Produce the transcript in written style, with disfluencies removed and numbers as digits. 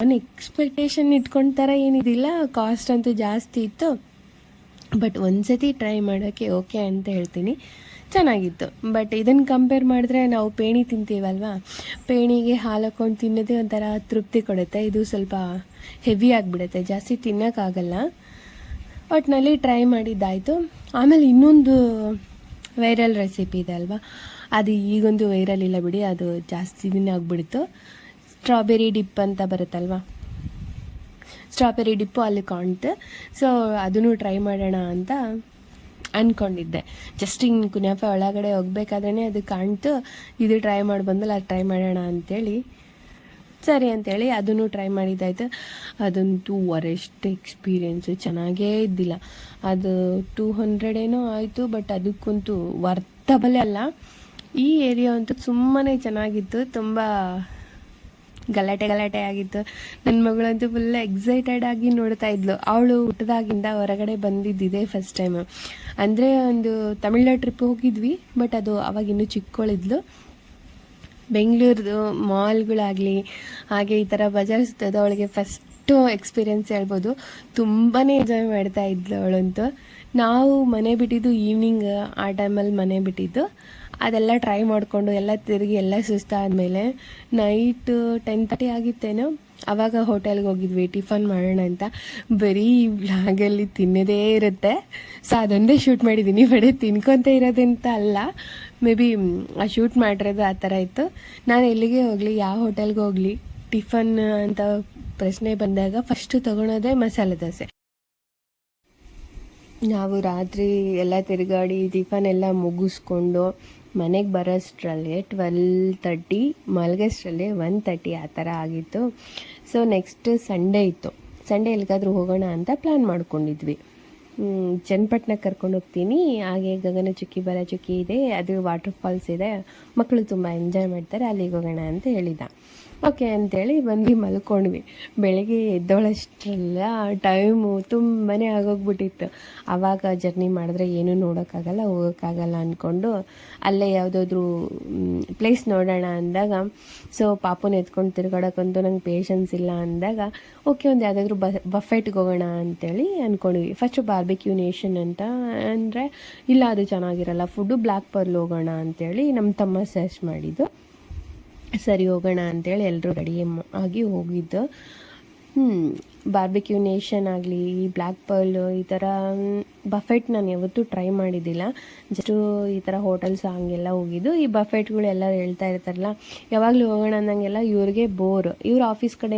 ಒಂದು ಎಕ್ಸ್ಪೆಕ್ಟೇಷನ್ ಇಟ್ಕೊಂಡ ಥರ ಏನಿದಿಲ್ಲ, ಕಾಸ್ಟ್ ಅಂತೂ ಜಾಸ್ತಿ ಇತ್ತು. ಬಟ್ ಒಂದ್ಸತಿ ಟ್ರೈ ಮಾಡೋಕ್ಕೆ ಓಕೆ ಅಂತ ಹೇಳ್ತೀನಿ, ಚೆನ್ನಾಗಿತ್ತು. ಬಟ್ ಇದನ್ನು ಕಂಪೇರ್ ಮಾಡಿದ್ರೆ ನಾವು ಪೇಣಿ ತಿಂತೀವಲ್ವ, ಪೇಣಿಗೆ ಹಾಲು ಹಾಕ್ಕೊಂಡು ತಿನ್ನೋದೇ ಒಂಥರ ತೃಪ್ತಿ ಕೊಡುತ್ತೆ. ಇದು ಸ್ವಲ್ಪ ಹೆವಿ ಆಗಿಬಿಡುತ್ತೆ, ಜಾಸ್ತಿ ತಿನ್ನೋಕ್ಕಾಗಲ್ಲ. ಒಟ್ಟಿನಲ್ಲಿ ಟ್ರೈ ಮಾಡಿದ್ದಾಯಿತು. ಆಮೇಲೆ ಇನ್ನೊಂದು ವೈರಲ್ ರೆಸಿಪಿ ಇದೆ ಅಲ್ವಾ, ಅದು ಈಗೊಂದು ವೈರಲ್ ಇಲ್ಲ ಬಿಡಿ, ಅದು ಜಾಸ್ತಿ ದಿನ ಆಗಿಬಿಡ್ತು. ಸ್ಟ್ರಾಬೆರಿ ಡಿಪ್ ಅಂತ ಬರುತ್ತಲ್ವ, ಸ್ಟ್ರಾಬೆರಿ ಡಿಪ್ಪು ಅಲ್ಲಿ ಕಾಣ್ತು. ಸೊ ಅದನ್ನು ಟ್ರೈ ಮಾಡೋಣ ಅಂತ ಅಂದ್ಕೊಂಡಿದ್ದೆ. ಜಸ್ಟ್ ಹಿಂಗೆ ಕುನಾಫೆ ಒಳಗಡೆ ಹೋಗ್ಬೇಕಾದ್ರೆ ಅದು ಕಾಣ್ತು, ಇದು ಟ್ರೈ ಮಾಡಿ ಬಂದಲ್ಲ, ಅದು ಟ್ರೈ ಮಾಡೋಣ ಅಂಥೇಳಿ ಸರಿ ಅಂಥೇಳಿ ಅದನ್ನು ಟ್ರೈ ಮಾಡಿದ್ದಾಯ್ತು. ಅದಂತೂ ವರೆಸ್ಟ್ ಎಕ್ಸ್ಪೀರಿಯೆನ್ಸು, ಚೆನ್ನಾಗೇ ಇದ್ದಿಲ್ಲ. ಅದು 200 ಏನೋ ಆಯಿತು, ಬಟ್ ಅದಕ್ಕಂತೂ ವರ್ತಬಲೇ ಅಲ್ಲ. ಈ ಏರಿಯಾ ಅಂತೂ ಸುಮ್ಮನೆ ಚೆನ್ನಾಗಿತ್ತು, ತುಂಬ ಗಲಾಟೆ ಆಗಿತ್ತು. ನನ್ನ ಮಗಳಂತೂ ಫುಲ್ ಎಕ್ಸೈಟೆಡ್ ಆಗಿ ನೋಡ್ತಾ ಇದ್ಲು. ಅವಳು ಹುಟ್ಟಿದಾಗಿಂದ ಹೊರಗಡೆ ಬಂದಿದ್ದಿದೆ ಫಸ್ಟ್ ಟೈಮು. ಅಂದರೆ ಒಂದು ತಮಿಳ್ನಾಡು ಟ್ರಿಪ್ ಹೋಗಿದ್ವಿ, ಬಟ್ ಅದು ಅವಾಗಿನ್ನೂ ಚಿಕ್ಕವಳಿದ್ಲು. ಬೆಂಗಳೂರದು ಮಾಲ್ಗಳಾಗಲಿ ಹಾಗೆ ಈ ಥರ ಬಜಾರ್ ಸುತ್ತೋದು ಅವಳಿಗೆ ಫಸ್ಟು ಎಕ್ಸ್ಪೀರಿಯೆನ್ಸ್ ಹೇಳ್ಬೋದು. ತುಂಬಾ ಎಂಜಾಯ್ ಮಾಡ್ತಾ ಇದ್ಲು ಅವಳಂತೂ. ನಾವು ಮನೆ ಬಿಟ್ಟಿದ್ದು ಈವ್ನಿಂಗ್, ಆ ಟೈಮಲ್ಲಿ ಮನೆ ಬಿಟ್ಟಿದ್ದು. ಅದೆಲ್ಲ ಟ್ರೈ ಮಾಡಿಕೊಂಡು ಎಲ್ಲ ತಿರುಗಿ ಎಲ್ಲ ಸುಸ್ತಾದಮೇಲೆ ನೈಟು 10:30 ಆಗಿತ್ತೇನೋ, ಆವಾಗ ಹೋಟೆಲ್ಗೆ ಹೋಗಿದ್ವಿ ಟಿಫನ್ ಮಾಡೋಣ ಅಂತ. ಬರೀ ವ್ಲಾಗಲ್ಲಿ ತಿನ್ನೋದೇ ಇರುತ್ತೆ. ಸೊ ಅದೊಂದೇ ಶೂಟ್ ಮಾಡಿದ್ದೀನಿ, ಬರೀ ತಿನ್ಕೊತ ಇರೋದಂತ ಅಲ್ಲ, ಮೇ ಬಿ ಆ ಶೂಟ್ ಮಾಡಿರೋದು ಆ ಥರ ಇತ್ತು. ನಾನು ಎಲ್ಲಿಗೆ ಹೋಗಲಿ, ಯಾವ ಹೋಟೆಲ್ಗೆ ಹೋಗಲಿ, ಟಿಫನ್ ಅಂತ ಪ್ರಶ್ನೆ ಬಂದಾಗ ಫಸ್ಟು ತೊಗೊಳೋದೇ ಮಸಾಲೆ ದೋಸೆ. ನಾವು ರಾತ್ರಿ ಎಲ್ಲ ತಿರುಗಾಡಿ ಟಿಫನ್ ಎಲ್ಲ ಮುಗಿಸ್ಕೊಂಡು ಮನೆಗೆ ಬರೋಷ್ಟರಲ್ಲಿ 12:30, ಮಲಗೋಷ್ಟರಲ್ಲಿ 1:30 ಆ ಥರ ಆಗಿತ್ತು. ಸೊ ನೆಕ್ಸ್ಟ್ ಸಂಡೇ ಇತ್ತು. ಸಂಡೇ ಎಲ್ಲಿಗಾದ್ರೂ ಹೋಗೋಣ ಅಂತ ಪ್ಲ್ಯಾನ್ ಮಾಡ್ಕೊಂಡಿದ್ವಿ. ಚನ್ನಪಟ್ಟಣಕ್ಕೆ ಕರ್ಕೊಂಡು ಹೋಗ್ತೀನಿ, ಹಾಗೆ ಗಗನಚುಕ್ಕಿ ಭರಚುಕ್ಕಿ ಇದೆ, ಅದು ವಾಟರ್ ಫಾಲ್ಸ್ ಇದೆ, ಮಕ್ಕಳು ತುಂಬ ಎಂಜಾಯ್ ಮಾಡ್ತಾರೆ, ಅಲ್ಲಿಗೆ ಹೋಗೋಣ ಅಂತ ಹೇಳಿದ. ಓಕೆ ಅಂತೇಳಿ ಬಂದು ಮಲ್ಕೊಂಡ್ವಿ. ಬೆಳಗ್ಗೆ ಎದ್ದೋಳಷ್ಟರೆಲ್ಲ ಟೈಮು ತುಂಬಾ ಆಗೋಗ್ಬಿಟ್ಟಿತ್ತು. ಆವಾಗ ಜರ್ನಿ ಮಾಡಿದ್ರೆ ಏನೂ ನೋಡೋಕ್ಕಾಗಲ್ಲ, ಹೋಗೋಕ್ಕಾಗಲ್ಲ ಅಂದ್ಕೊಂಡು ಅಲ್ಲೇ ಯಾವುದಾದ್ರೂ ಪ್ಲೇಸ್ ನೋಡೋಣ ಅಂದಾಗ, ಸೊ ಪಾಪುನ ಎತ್ಕೊಂಡು ತಿರ್ಗಾಡೋಕ್ಕಂತೂ ನಂಗೆ ಪೇಷನ್ಸ್ ಇಲ್ಲ ಅಂದಾಗ, ಓಕೆ ಒಂದು ಯಾವುದಾದ್ರೂ ಬಫೆಟ್ಗೆ ಹೋಗೋಣ ಅಂಥೇಳಿ ಅಂದ್ಕೊಂಡ್ವಿ. ಫಸ್ಟು ಬಾರ್ಬಿಕ್ಯೂ ನೇಷನ್ ಅಂತ ಅಂದರೆ, ಇಲ್ಲ ಅದು ಚೆನ್ನಾಗಿರಲ್ಲ ಫುಡ್ಡು, ಬ್ಲ್ಯಾಕ್ ಪರ್ಲ್ ಹೋಗೋಣ ಅಂಥೇಳಿ ನಮ್ಮ ತಮ್ಮ ಸರ್ಚ್ ಮಾಡಿದ್ದು. ಸರಿ ಹೋಗೋಣ ಅಂಥೇಳಿ ಎಲ್ಲರೂ ರೆಡಿ ಆಗಿ ಹೋಗಿದ್ದು. ಬಾರ್ಬಿಕ್ಯೂ ನೇಷನ್ ಆಗಲಿ, ಬ್ಲ್ಯಾಕ್ ಪರ್ಲ್, ಈ ಥರ ಬಫೆಟ್ ನಾನು ಯಾವತ್ತೂ ಟ್ರೈ ಮಾಡಿದ್ದಿಲ್ಲ. ಜಸ್ಟು ಈ ಥರ ಹೋಟೆಲ್ಸ್ ಹಂಗೆಲ್ಲ ಹೋಗಿದ್ದು. ಈ ಬಫೆಟ್ಗಳು ಎಲ್ಲರೂ ಹೇಳ್ತಾ ಇರ್ತಾರಲ್ಲ, ಯಾವಾಗಲೂ ಹೋಗೋಣ ಅನ್ನಂಗೆಲ್ಲ ಇವ್ರಿಗೆ ಬೋರ್. ಇವ್ರ ಆಫೀಸ್ ಕಡೆ